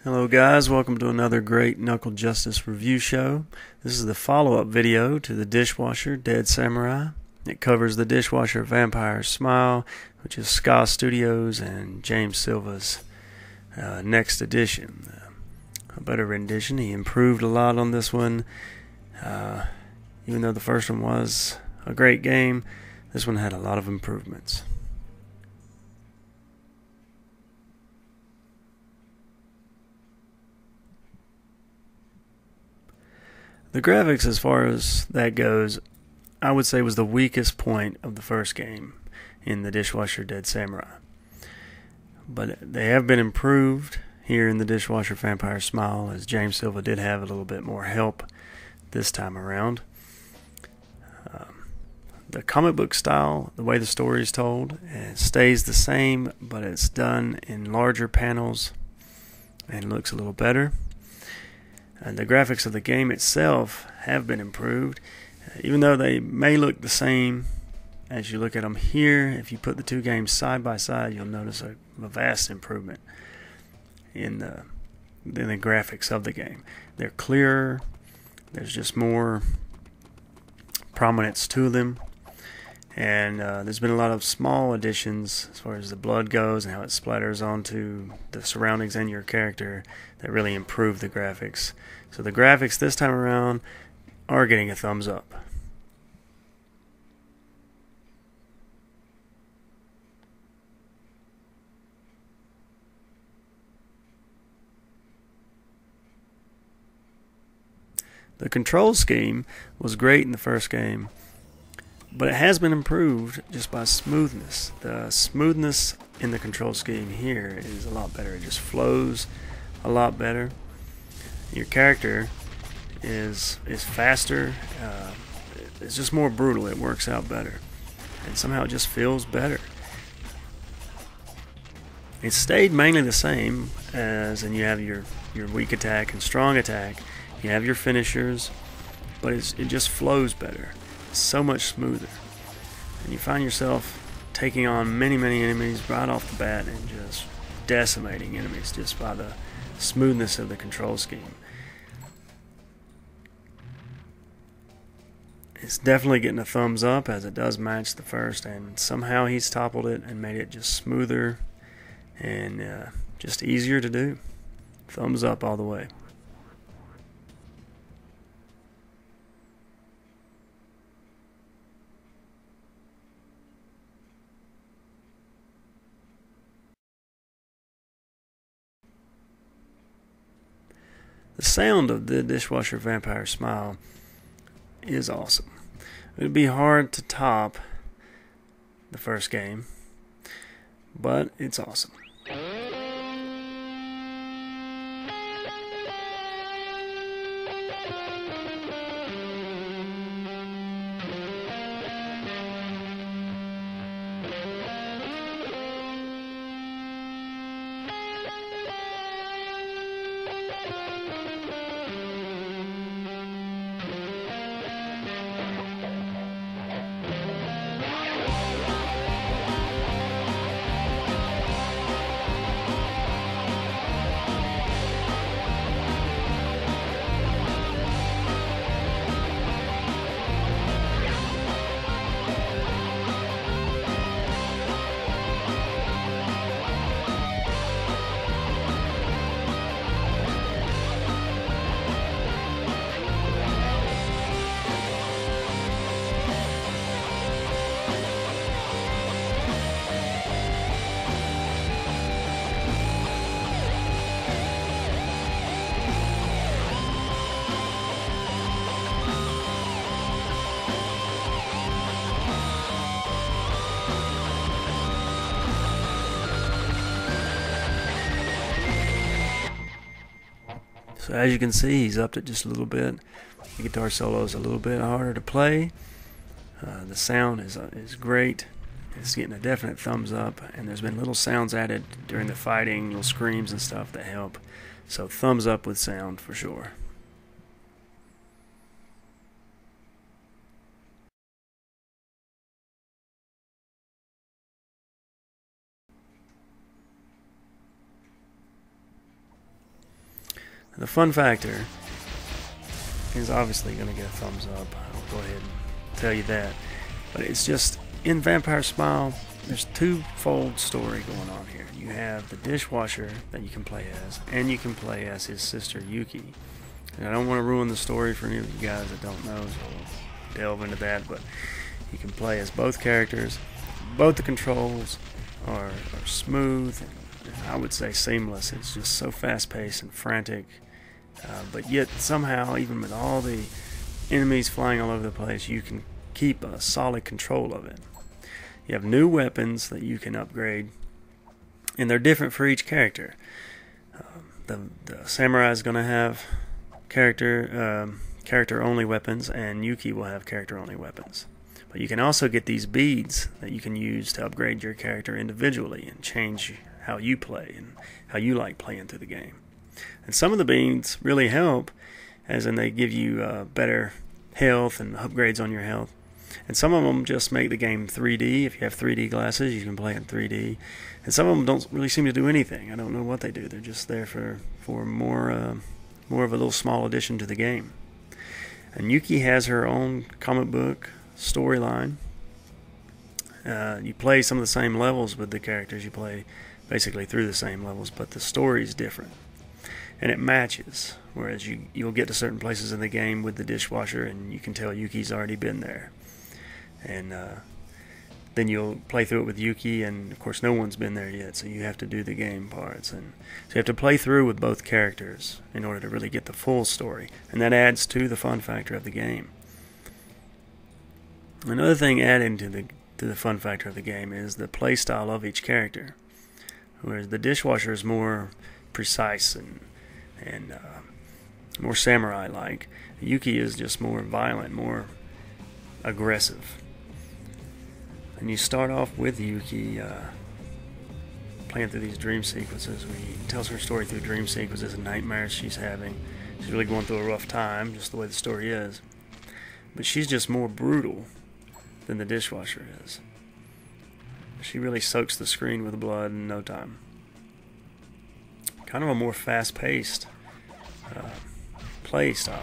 Hello guys, welcome to another great Knuckle Justice review show. This is the follow-up video to the Dishwasher Dead Samurai. It covers the Dishwasher Vampire Smile, which is Ska Studios and James Silva's next edition. A better rendition. He improved a lot on this one. Even though the first one was a great game, this one had a lot of improvements. The graphics, as far as that goes, I would say was the weakest point of the first game in the Dishwasher Dead Samurai. But they have been improved here in the Dishwasher Vampire Smile, as James Silva did have a little bit more help this time around. The comic book style, the way the story is told, it stays the same, but it's done in larger panels and looks a little better. And the graphics of the game itself have been improved, even though they may look the same as you look at them here. If you put the two games side by side, you'll notice a vast improvement in the graphics of the game. They're clearer, there's just more prominence to them, and there's been a lot of small additions as far as the blood goes and how it splatters onto the surroundings and your character that really improve the graphics. So the graphics this time around are getting a thumbs up. The control scheme was great in the first game, but it has been improved just by smoothness. The smoothness in the control scheme here is a lot better. It just flows a lot better. Your character is faster. It's just more brutal. It works out better, and somehow it just feels better. It stayed mainly the same, as and you have your weak attack and strong attack. You have your finishers, but it just flows better. It's so much smoother, and you find yourself taking on many enemies right off the bat and just decimating enemies just by the smoothness of the control scheme. It's definitely getting a thumbs up, as it does match the first, and somehow he's toppled it and made it just smoother and just easier to do. Thumbs up all the way. The sound of the Dishwasher Vampire Smile is awesome. It would be hard to top the first game, but it's awesome. So as you can see, he's upped it just a little bit. The guitar solo is a little bit harder to play. The sound is great. It's getting a definite thumbs up, and there's been little sounds added during the fighting, little screams and stuff that help. So thumbs up with sound for sure. The fun factor is obviously going to get a thumbs up. I'll go ahead and tell you that. But it's just, in Vampire Smile, there's twofold story going on here. You have the dishwasher that you can play as, and you can play as his sister Yuki. And I don't want to ruin the story for any of you guys that don't know, so we'll delve into that. But you can play as both characters. Both the controls are smooth and I would say seamless. It's just so fast-paced and frantic. But yet somehow, even with all the enemies flying all over the place, you can keep a solid control of it. You have new weapons that you can upgrade, and they're different for each character. The samurai is going to have character-only weapons, and Yuki will have character-only weapons. But you can also get these beads that you can use to upgrade your character individually and change how you play and how you like playing through the game. And some of the beads really help, as in they give you better health and upgrades on your health. And some of them just make the game 3D. If you have 3D glasses, you can play in 3D. And some of them don't really seem to do anything. I don't know what they do. They're just there for more of a little small addition to the game. And Yuki has her own comic book storyline. You play some of the same levels with the characters. You play basically through the same levels, but the story is different. And it matches, whereas you'll get to certain places in the game with the dishwasher and you can tell Yuki's already been there. And then you'll play through it with Yuki, and of course no one's been there yet, so you have to do the game parts. And so you have to play through with both characters in order to really get the full story. And that adds to the fun factor of the game. Another thing adding to the fun factor of the game is the play style of each character. Whereas the dishwasher is more precise and more samurai-like. Yuki is just more violent, more aggressive. And you start off with Yuki playing through these dream sequences. He tells her story through dream sequences and nightmares she's having. She's really going through a rough time, just the way the story is. But she's just more brutal than the dishwasher is. She really soaks the screen with blood in no time. Kind of a more fast-paced play style.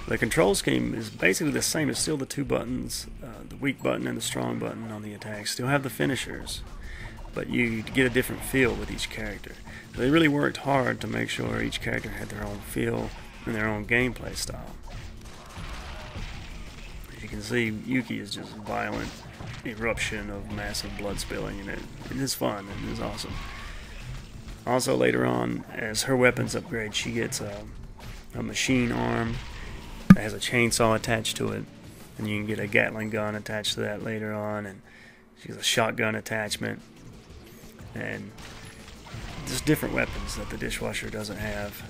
The control scheme is basically the same. It's still the two buttons, the weak button and the strong button on the attack. Still have the finishers, but you get a different feel with each character. So they really worked hard to make sure each character had their own feel and their own gameplay style. As you can see, Yuki is just a violent eruption of massive blood spilling, and it is fun and it is awesome. Also later on, as her weapons upgrade, she gets a machine arm that has a chainsaw attached to it, and you can get a Gatling gun attached to that later on, and she has a shotgun attachment, and just different weapons that the dishwasher doesn't have.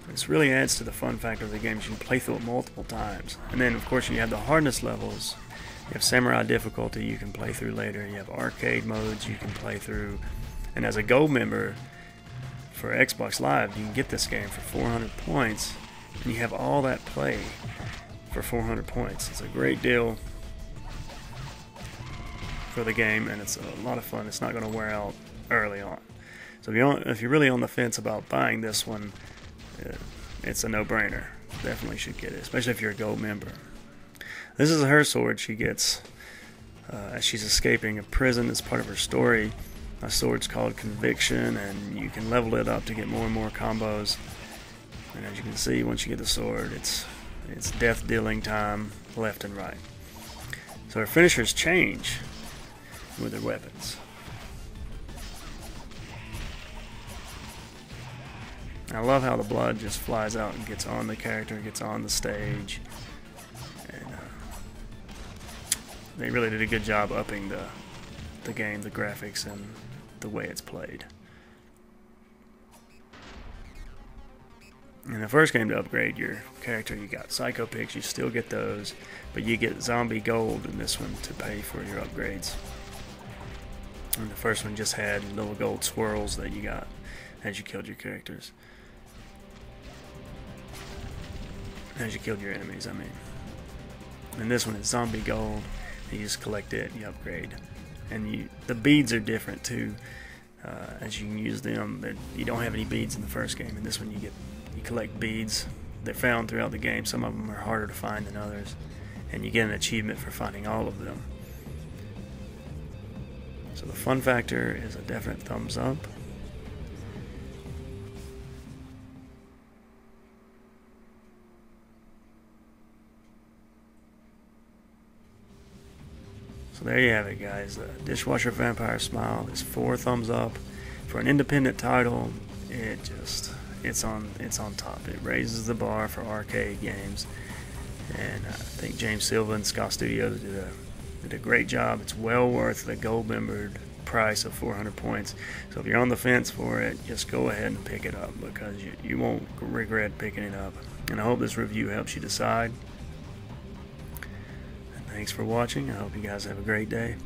This really adds to the fun factor of the game. You can play through it multiple times. And then of course you have the hardness levels. You have samurai difficulty you can play through later. You have arcade modes you can play through. And as a gold member for Xbox Live, you can get this game for 400 points. And you have all that play for 400 points. It's a great deal for the game, and it's a lot of fun. It's not going to wear out early on. So if you're really on the fence about buying this one, it's a no-brainer. Definitely should get it, especially if you're a gold member. This is her sword she gets as she's escaping a prison. It's part of her story. A sword's called Conviction, and you can level it up to get more and more combos. And as you can see, once you get the sword, it's death dealing time left and right. So her finishers change with her weapons. I love how the blood just flies out and gets on the character, gets on the stage. And they really did a good job upping the game, the graphics, and the way it's played. In the first game, to upgrade your character, you got Psycho Picks, you still get those, but you get Zombie Gold in this one to pay for your upgrades. And the first one just had little gold swirls that you got as you killed your characters. As you killed your enemies, I mean. And this one is Zombie Gold. You just collect it and you upgrade. And the beads are different too. as you can use them. You don't have any beads in the first game. In this one, you collect beads. They're found throughout the game. Some of them are harder to find than others, and you get an achievement for finding all of them. So the fun factor is a definite thumbs up. So there you have it, guys. Dishwasher Vampire Smile is 4 thumbs up. For an independent title, it's on top. It raises the bar for arcade games, and I think James Silva and Scott Studios did a great job. It's well worth the gold membered price of 400 points. So if you're on the fence for it, just go ahead and pick it up, because you won't regret picking it up. And I hope this review helps you decide. Thanks for watching. I hope you guys have a great day.